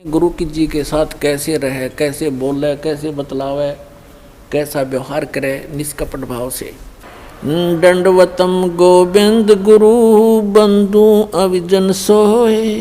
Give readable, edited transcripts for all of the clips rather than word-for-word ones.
गुरु की जी के साथ कैसे रहे, कैसे बोले, कैसे बतलावे, कैसा व्यवहार करे निष्कपट भाव से। दंडवतम गोविंद गुरु बंधु अविजन सोए,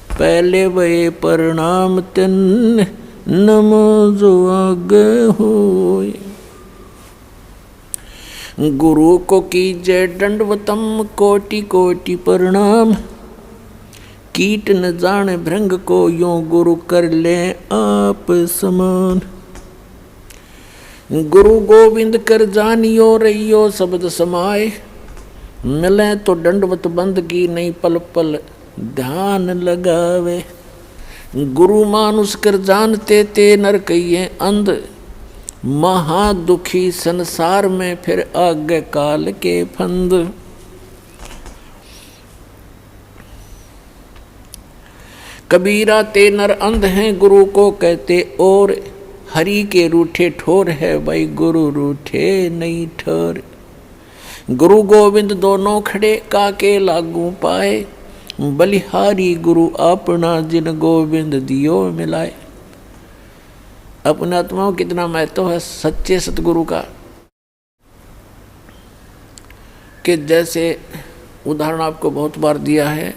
पहले वे प्रणाम तिन नमो जो आगे होए। गुरु को कीजय दंडवतम कोटि कोटि प्रणाम, कीट न जाने भृंग को यों गुरु कर ले आप समान। गुरु गोविंद कर जानियो रहियो शब्द समाए, मिले तो दंडवत बंदगी नहीं पल पल ध्यान लगावे। गुरु मानुष कर जानते ते नर कहिए अंध, महा दुखी संसार में फिर आगे काल के फंद। कबीरा ते नर अंध हैं गुरु को कहते और, हरि के रूठे ठोर है भाई गुरु रूठे नहीं ठोर। गुरु गोविंद दोनों खड़े काके लागू पाए, बलिहारी गुरु अपना जिन गोविंद दियो मिलाए। अपने आत्माओं कितना महत्व है सच्चे सतगुरु का, कि जैसे उदाहरण आपको बहुत बार दिया है,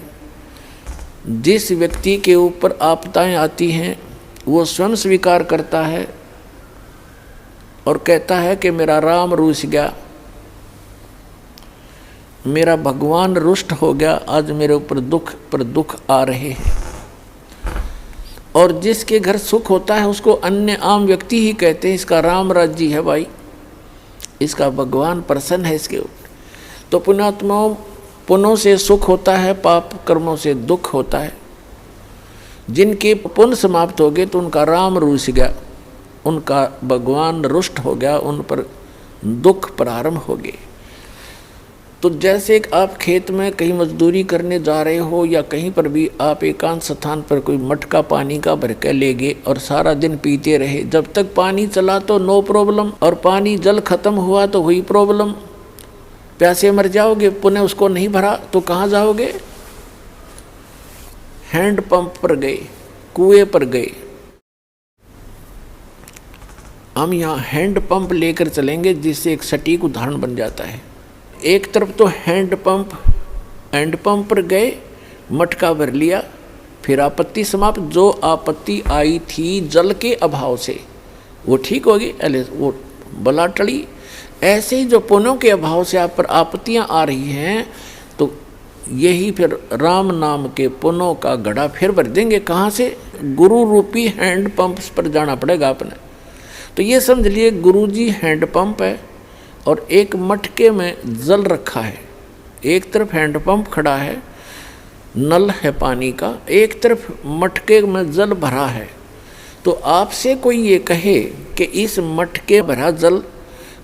जिस व्यक्ति के ऊपर आपदाएं आती हैं वो स्वयं स्वीकार करता है और कहता है कि मेरा राम रूठ गया, मेरा भगवान रुष्ट हो गया, आज मेरे ऊपर दुख पर दुख आ रहे हैं। और जिसके घर सुख होता है उसको अन्य आम व्यक्ति ही कहते हैं इसका राम राज्य है भाई, इसका भगवान प्रसन्न है इसके ऊपर। तो पुण्यात्माओं, पुण्यों से सुख होता है, पाप कर्मों से दुख होता है। जिनके पुण्य समाप्त हो गए तो उनका राम रूठ गया, उनका भगवान रुष्ट हो गया, उन पर दुख प्रारंभ हो गए। तो जैसे आप खेत में कहीं मजदूरी करने जा रहे हो या कहीं पर भी आप एकांत स्थान पर कोई मटका पानी का भर के ले गए और सारा दिन पीते रहे, जब तक पानी चला तो नो प्रॉब्लम, और पानी जल खत्म हुआ तो हुई प्रॉब्लम, प्यासे मर जाओगे। पुनः उसको नहीं भरा तो कहाँ जाओगे? हैंड पंप पर गए, कुएं पर गए। हम यहाँ हैंड पंप लेकर चलेंगे जिससे एक सटीक उदाहरण बन जाता है। एक तरफ तो हैंड पंप पर गए, मटका भर लिया, फिर आपत्ति समाप्त। जो आपत्ति आई थी जल के अभाव से वो ठीक होगी, वो बला टली। ऐसे ही जो पुण्यों के अभाव से आप पर आपत्तियां आ रही हैं, तो यही फिर राम नाम के पुण्यों का घड़ा फिर भर देंगे। कहाँ से? गुरु रूपी हैंड पंप पर जाना पड़ेगा आपने। तो ये समझ लिए गुरु जी हैंड पंप है और एक मटके में जल रखा है। एक तरफ हैंड पंप खड़ा है, नल है पानी का, एक तरफ मटके में जल भरा है। तो आपसे कोई ये कहे कि इस मटके भरा जल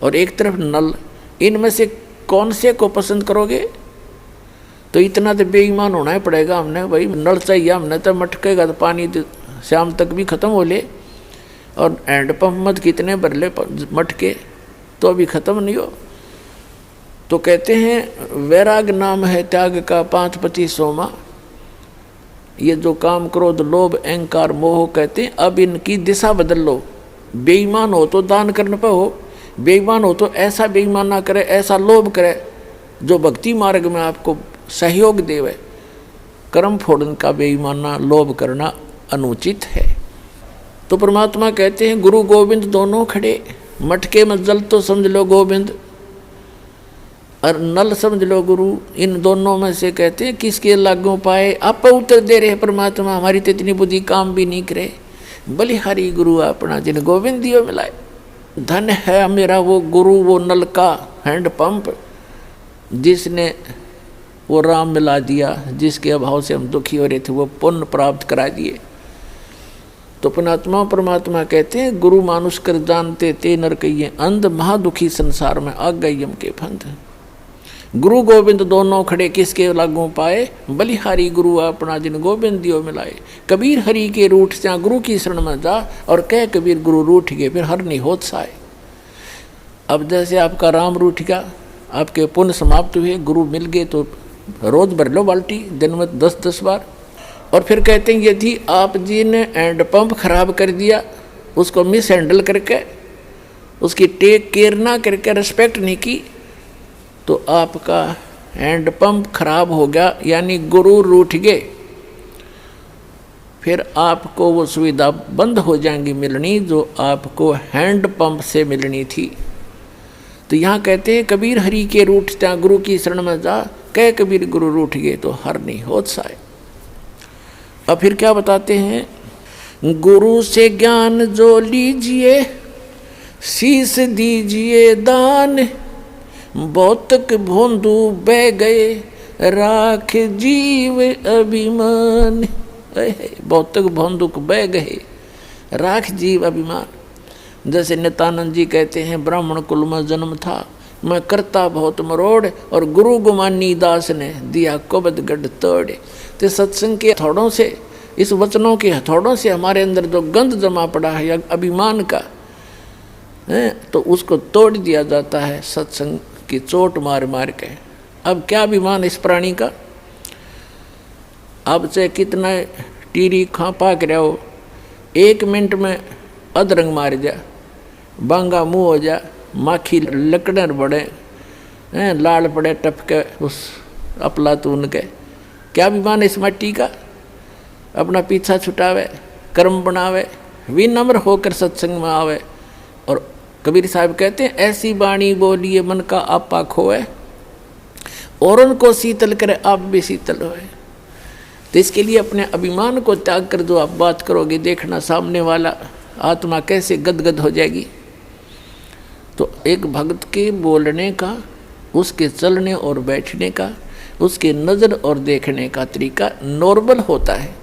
और एक तरफ नल, इनमें से कौन से को पसंद करोगे? तो इतना तो बेईमान होना ही पड़ेगा हमने, भाई नल चाहिए हमने, तो मटके का तो पानी तो शाम तक भी ख़त्म हो ले, और हैंड पंप मत कितने भर ले मटके तो अभी ख़त्म नहीं हो। तो कहते हैं वैराग नाम है त्याग का 5 पति सोमा। ये जो काम क्रोध लोभ अहंकार मोह कहते हैं, अब इनकी दिशा बदल लो। बेईमान हो तो दान करने पर हो, बेईमान हो तो ऐसा बेईमान ना करे, ऐसा लोभ करे जो भक्ति मार्ग में आपको सहयोग देवे। कर्म फोड़न का बेईमाना लोभ करना अनुचित है। तो परमात्मा कहते हैं गुरु गोविंद दोनों खड़े, मटके में जल तो समझ लो गोविंद और नल समझ लो गुरु। इन दोनों में से कहते हैं किसके लागू पाए? आप उत्तर दे रहे परमात्मा, हमारी तो इतनी बुद्धि काम भी नहीं करे। बलिहारी गुरु अपना जिन गोविंद दियो मिलाए। धन है मेरा वो गुरु, वो नल का हैंड पंप, जिसने वो राम मिला दिया, जिसके अभाव से हम दुखी हो रहे थे वो पुण्य प्राप्त करा दिए। तो पुणात्मा परमात्मा कहते हैं गुरु मानुष कर जानते ते नर कहिए अंध, महादुखी संसार में आ गए यम के फंद। गुरु गोविंद दोनों खड़े किसके लागू पाए? बलिहारी गुरु अपना जिन गोविंद दियो मिलाए। कबीर हरि के रूठ से गुरु की शरण में जा, और कह कबीर गुरु रूठ गए फिर हर नहीं होत साए। अब जैसे आपका राम रूठ गया, आपके पुण्य समाप्त हुए, गुरु मिल गए, तो रोज भर लो बाल्टी, दिन में 10-10 बार। और फिर कहते हैं यदि आप जी ने हैंड पंप खराब कर दिया, उसको मिस हैंडल करके, उसकी टेक केयर ना करके, रिस्पेक्ट नहीं की, तो आपका हैंड पंप खराब हो गया, यानी गुरु रूठ गए, फिर आपको वो सुविधा बंद हो जाएंगी मिलनी जो आपको हैंड पंप से मिलनी थी। तो यहाँ कहते हैं कबीर हरि के रूठता गुरु की शरण में जा, कह कबीर गुरु रूठ गए तो हर नहीं होत साए। अब फिर क्या बताते हैं, गुरु से ज्ञान जो लीजिए शीस दीजिए दान, भौतिक भोंदू बह गए राख जीव अभिमान। भौतिक भोंदुक बह गए राख जीव अभिमान। जैसे नित्यानंद जी कहते हैं ब्राह्मण कुल में जन्म था, मैं करता बहुत मरोड़, और गुरु गुमानी दास ने दिया कुबद गढ़ तोड़। तो सत्संग के हथौड़ों से, इस वचनों के हथौड़ों से हमारे अंदर जो गंध जमा पड़ा है या अभिमान का है, तो उसको तोड़ दिया जाता है सत्संग की चोट मार मार के। अब क्या अभिमान इस प्राणी का, अब चाहे कितना टीरी खा पाक रहा हो, 1 मिनट में अधरंग मार जा, बांगा मुँह हो जा, माखी लकड़र बड़े लाल पड़े टपके उस अपलातून के। क्या अभिमान इस मट्टी का, अपना पीछा छुटावे, कर्म बनावे, विनम्र होकर सत्संग में आवे। और कबीर साहब कहते हैं ऐसी बाणी बोलिए मन का आपा खोए, और उनको शीतल करे आप भी शीतल होए। तो इसके लिए अपने अभिमान को त्याग कर जो आप बात करोगे, देखना सामने वाला आत्मा कैसे गदगद हो जाएगी। तो एक भक्त के बोलने का, उसके चलने और बैठने का, उसके नज़र और देखने का तरीका नॉर्मल होता है,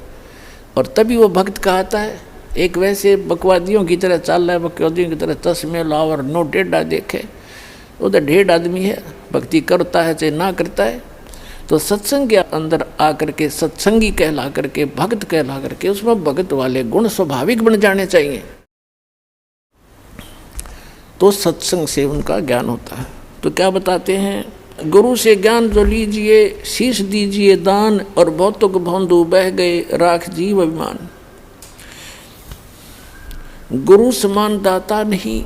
और तभी वो भक्त कहता है। एक वैसे बकवादियों की तरह चल रहा है, बकवादियों की तरह चश्मे लाओ और नो टेढ़ा देखे, वो तो ढेढ़ आदमी है, भक्ति करता है चाहे ना करता है। तो सत्संग के अंदर आकर के सत्संगी कहला करके, भक्त कहला करके, उसमें भक्त वाले गुण स्वाभाविक बन जाने चाहिए, तो सत्संग से उनका ज्ञान होता है। तो क्या बताते हैं, गुरु से ज्ञान जो लीजिए शीश दीजिए दान, और भौतुक भौंदू बह गए राख जीव अभिमान। गुरु समान दाता नहीं,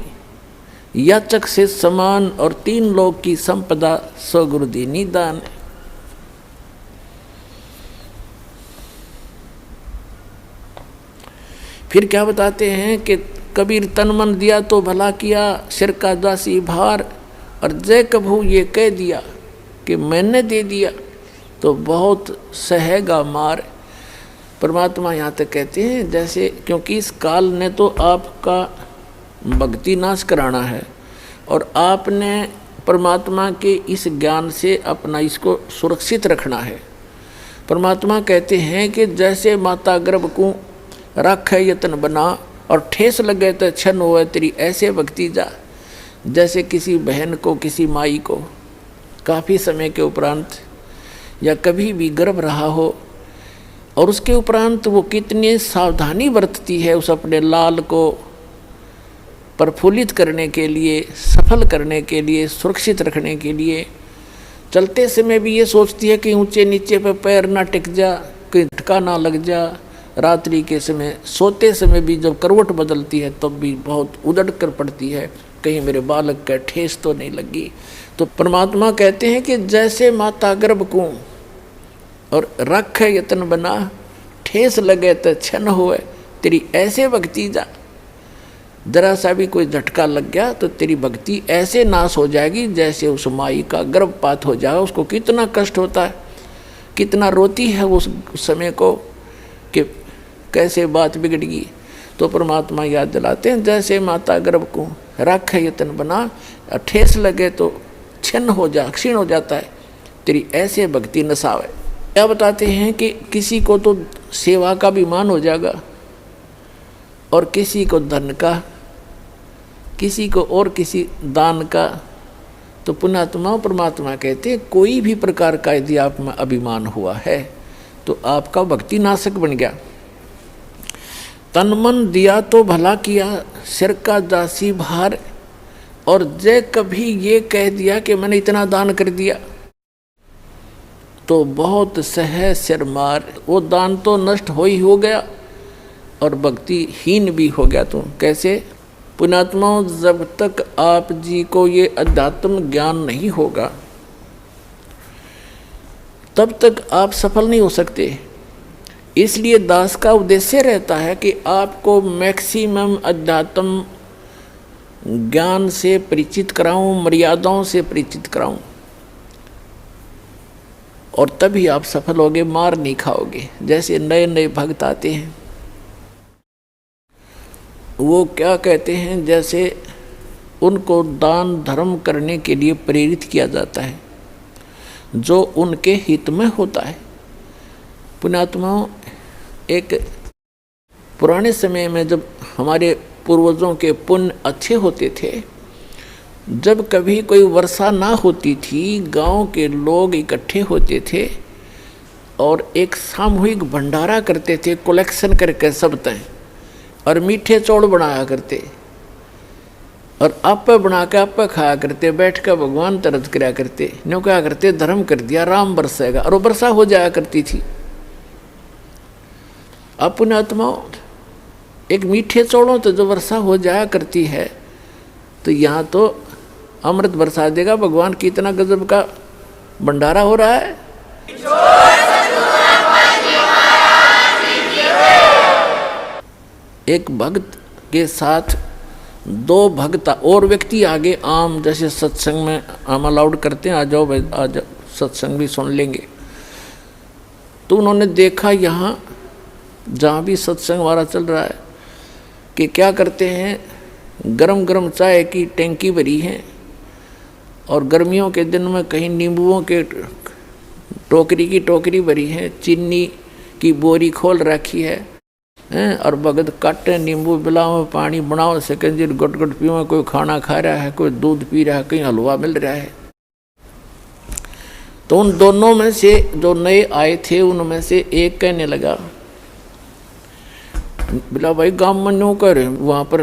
याचक से समान, और 3 लोक की संपदा सो गुरु दीनी दान। फिर क्या बताते हैं कि कबीर तन मन दिया तो भला किया, सिर का दासी भार, और जय कभू ये कह दिया कि मैंने दे दिया तो बहुत सहेगा मार। परमात्मा यहाँ तक कहते हैं जैसे, क्योंकि इस काल ने तो आपका भक्ति नाश कराना है, और आपने परमात्मा के इस ज्ञान से अपना इसको सुरक्षित रखना है। परमात्मा कहते हैं कि जैसे माता गर्भ को रख यत्न बना, और ठेस लगे तो छन होए तेरी ऐसे भक्ति जा। जैसे किसी बहन को, किसी माई को काफ़ी समय के उपरांत या कभी भी गर्भ रहा हो, और उसके उपरांत वो कितनी सावधानी बरतती है उस अपने लाल को प्रफुल्लित करने के लिए, सफल करने के लिए, सुरक्षित रखने के लिए। चलते समय भी ये सोचती है कि ऊंचे नीचे पे पैर ना टिक जा, कहीं झटका ना लग जा। रात्रि के समय सोते समय भी जब करवट बदलती है तब भी बहुत उदड़ कर पड़ती है, कहीं मेरे बालक का ठेस तो नहीं लगी। तो परमात्मा कहते हैं कि जैसे माता गर्भ को और रख यत्न बना, ठेस लगे तो छन होए तेरी ऐसे भक्ति जा। जरा सा भी कोई झटका लग गया तो तेरी भक्ति ऐसे नाश हो जाएगी जैसे उस माई का गर्भपात हो जाए। उसको कितना कष्ट होता है, कितना रोती है उस समय को कि कैसे बात बिगड़ गई। तो परमात्मा याद दिलाते हैं जैसे माता गर्भ को रख यत्न बना, ठेस लगे तो छिन्न हो जा, क्षीण हो जाता है, तेरी ऐसे भक्ति नसावे। क्या बताते हैं कि किसी को तो सेवा का अभिमान हो जाएगा और किसी को धन का, किसी को और किसी दान का। तो पुण्यात्मा परमात्मा कहते हैं कोई भी प्रकार का यदि आप में अभिमान हुआ है तो आपका भक्ति नाशक बन गया। तन मन दिया तो भला किया, सिर का दासी भार, और जय कभी ये कह दिया कि मैंने इतना दान कर दिया। तो बहुत सहज सिर मार, वो दान तो नष्ट हो ही हो गया और भक्तिहीन भी हो गया। तो कैसे? पुण्यात्माओं, जब तक आप जी को ये अध्यात्म ज्ञान नहीं होगा तब तक आप सफल नहीं हो सकते। इसलिए दास का उद्देश्य रहता है कि आपको मैक्सिमम अध्यात्म ज्ञान से परिचित कराऊं, मर्यादाओं से परिचित कराऊं, और तभी आप सफल होगे, मार नहीं खाओगे। जैसे नए नए भक्त आते हैं, वो क्या कहते हैं, जैसे उनको दान धर्म करने के लिए प्रेरित किया जाता है जो उनके हित में होता है। पुण्यात्माओं, एक पुराने समय में जब हमारे पूर्वजों के पुण्य अच्छे होते थे, जब कभी कोई वर्षा ना होती थी, गांव के लोग इकट्ठे होते थे और एक सामूहिक भंडारा करते थे, कलेक्शन करके सब तय, और मीठे चौड़ बनाया करते और आपे बना के आपे खाया करते, बैठ कर भगवान तरस कराया करते। न्यों क्या करते, धर्म कर दिया, राम बरसेगा, और वो वर्षा हो जाया करती थी। अब पुण्यात्माओं, एक मीठे चौड़ों तो जो वर्षा हो जाया करती है, तो यहाँ तो अमृत बरसा देगा भगवान। कितना गजब का भंडारा हो रहा है। एक भक्त के साथ दो भक्त और व्यक्ति आगे, आम जैसे सत्संग में आम अलाउड करते हैं, आ जाओ भाई, आ जाओ, सत्संग भी सुन लेंगे। तो उन्होंने देखा यहाँ जहाँ भी सत्संग हमारा चल रहा है कि क्या करते हैं, गरम गरम चाय की टैंकी भरी है और गर्मियों के दिन में कहीं नींबुओं के टोकरी की टोकरी भरी है, चीनी की बोरी खोल रखी है, और भगत काटे नींबू बिलाओ, पानी बनाओ, सिकंजी गुट गुट पीओ, कोई खाना खा रहा है, कोई दूध पी रहा है, कहीं हलवा मिल रहा है। तो उन दोनों में से जो नए आए थे, उनमें से एक कहने लगा, बोला भाई गाँव में न्यों कर वहाँ पर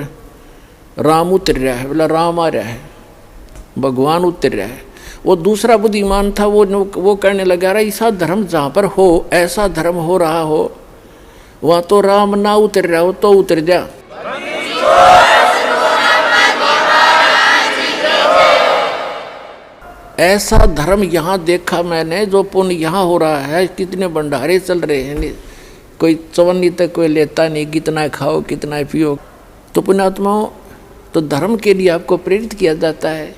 राम उतर रहा है, बोला राम आ रहा है, भगवान उतर रहा है। वो दूसरा बुद्धिमान था, वो कहने लगा, रहा ऐसा धर्म जहाँ पर हो, ऐसा धर्म हो रहा हो, वहाँ तो राम ना उतर रहा हो तो उतर जा। ऐसा धर्म यहाँ देखा मैंने, जो पुण्य यहाँ हो रहा है, कितने भंडारे चल रहे हैं, कोई चवन्नी तक कोई लेता नहीं, कितना खाओ कितना पियो। तो पुण्यात्माओं, तो धर्म के लिए आपको प्रेरित किया जाता है।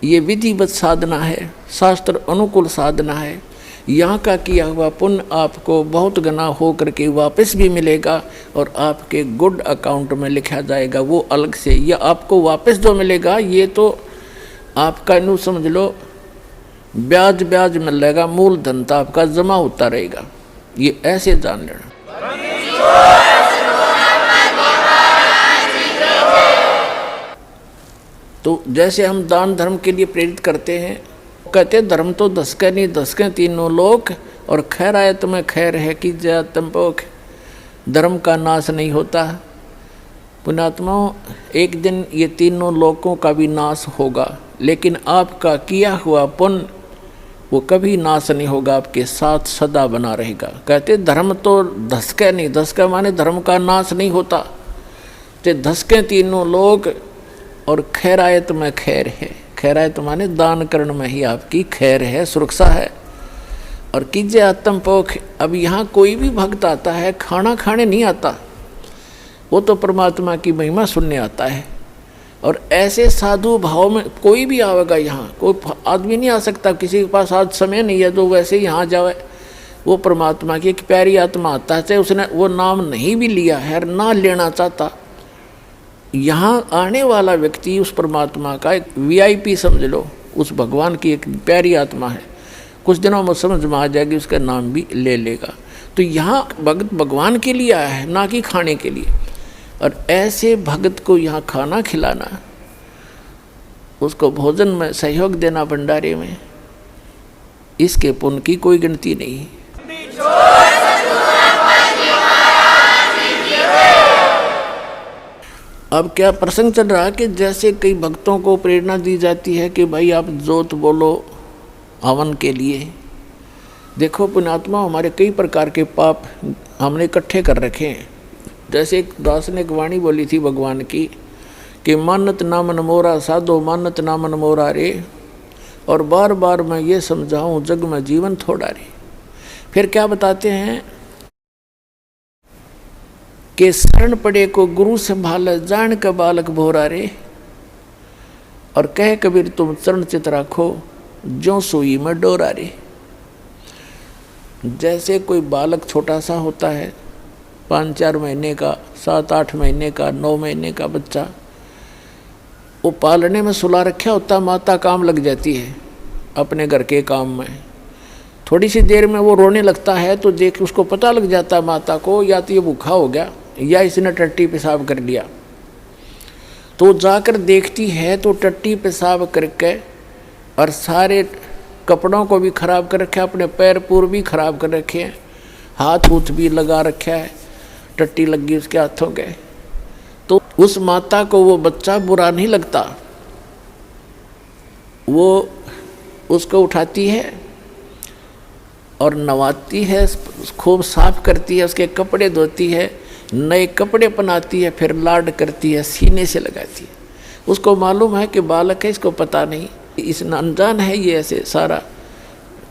ये विधिवत साधना है, शास्त्र अनुकूल साधना है। यहाँ का किया हुआ पुण्य आपको बहुत गुना हो करके वापस भी मिलेगा और आपके गुड अकाउंट में लिखा जाएगा, वो अलग से। या आपको वापस जो मिलेगा, ये तो आपका यूँ समझ लो ब्याज ब्याज मिलेगा, मूल धन तो आपका जमा होता रहेगा। ये ऐसे जान लेना। तो जैसे हम दान धर्म के लिए प्रेरित करते हैं, कहते धर्म तो दसके नहीं दसके तीनों लोक, और खैर आए तुम्हें खैर है कि जय तंपोख, धर्म का नाश नहीं होता। पुण्यात्माओं, एक दिन ये तीनों लोकों का भी नाश होगा, लेकिन आपका किया हुआ पुण्य वो कभी नाश नहीं होगा, आपके साथ सदा बना रहेगा। कहते धर्म तो धसके नहीं, धसके माने धर्म का नाश नहीं होता, तो धसके तीनों लोग, और खैरायत में खैर है। खैरायत माने दान करण में ही आपकी खैर है, सुरक्षा है। और कीजिए आत्मपोख। अब यहाँ कोई भी भक्त आता है, खाना खाने नहीं आता, वो तो परमात्मा की महिमा सुनने आता है। और ऐसे साधु भाव में कोई भी आवेगा, यहाँ कोई आदमी नहीं आ सकता, किसी के पास आज समय नहीं है जो वैसे यहाँ जावे। वो परमात्मा की एक प्यारी आत्मा आता है, चाहे उसने वो नाम नहीं भी लिया है, ना लेना चाहता, यहाँ आने वाला व्यक्ति उस परमात्मा का एक VIP समझ लो, उस भगवान की एक प्यारी आत्मा है, कुछ दिनों में समझ में आ जाएगी, उसका नाम भी ले लेगा। तो यहाँ भगत भगवान के लिए आया है, ना कि खाने के लिए। और ऐसे भगत को यहाँ खाना खिलाना, उसको भोजन में सहयोग देना भंडारे में, इसके पुण्य की कोई गिनती नहीं। अब क्या प्रसंग चल रहा है कि जैसे कई भक्तों को प्रेरणा दी जाती है कि भाई आप जोत बोलो हवन के लिए, देखो पुण्यात्मा, हमारे कई प्रकार के पाप हमने इकट्ठे कर रखे हैं। जैसे एक दास ने एक वाणी बोली थी भगवान की कि मानत ना मन मोरा साधो, मानत ना मन मोरा रे, और बार बार मैं ये समझाऊं जग में जीवन थोड़ा रे। फिर क्या बताते हैं कि शरण पड़े को गुरु संभाले, जान का बालक भोरा रे, और कह कबीर तुम चरण चित राखो, जो सुई में डोरा रे। जैसे कोई बालक छोटा सा होता है, 5-4 महीने का, 7-8 महीने का, 9 महीने का बच्चा, वो पालने में सुला रखा होता, माता काम लग जाती है अपने घर के काम में। थोड़ी सी देर में वो रोने लगता है तो देख उसको पता लग जाता है माता को, या तो ये भूखा हो गया या इसने टट्टी पेशाब कर लिया। तो जाकर देखती है तो टट्टी पेशाब करके और सारे कपड़ों को भी खराब कर रखे, अपने पैर पूर भी खराब कर रखे हैं, हाथ हूथ भी लगा रखा है, टट्टी लगी उसके हाथों के। तो उस माता को वो बच्चा बुरा नहीं लगता, वो उसको उठाती है और नवाती है, खूब साफ करती है, उसके कपड़े धोती है, नए कपड़े पहनाती है, फिर लाड करती है, सीने से लगाती है। उसको मालूम है कि बालक है, इसको पता नहीं, इस अनजान है ये ऐसे सारा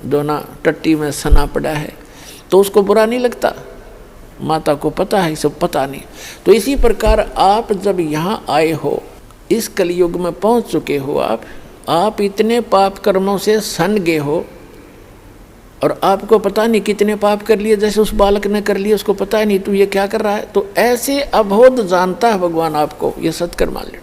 दोना टट्टी में सना पड़ा है, तो उसको बुरा नहीं लगता। माता को पता है, सब पता नहीं। तो इसी प्रकार आप जब यहाँ आए हो, इस कलयुग में पहुँच चुके हो, आप इतने पाप कर्मों से सन गए हो और आपको पता नहीं कितने पाप कर लिए, जैसे उस बालक ने कर लिए, उसको पता ही नहीं तू ये क्या कर रहा है। तो ऐसे अबोध जानता है भगवान आपको, ये सत्कर्म मान लेना।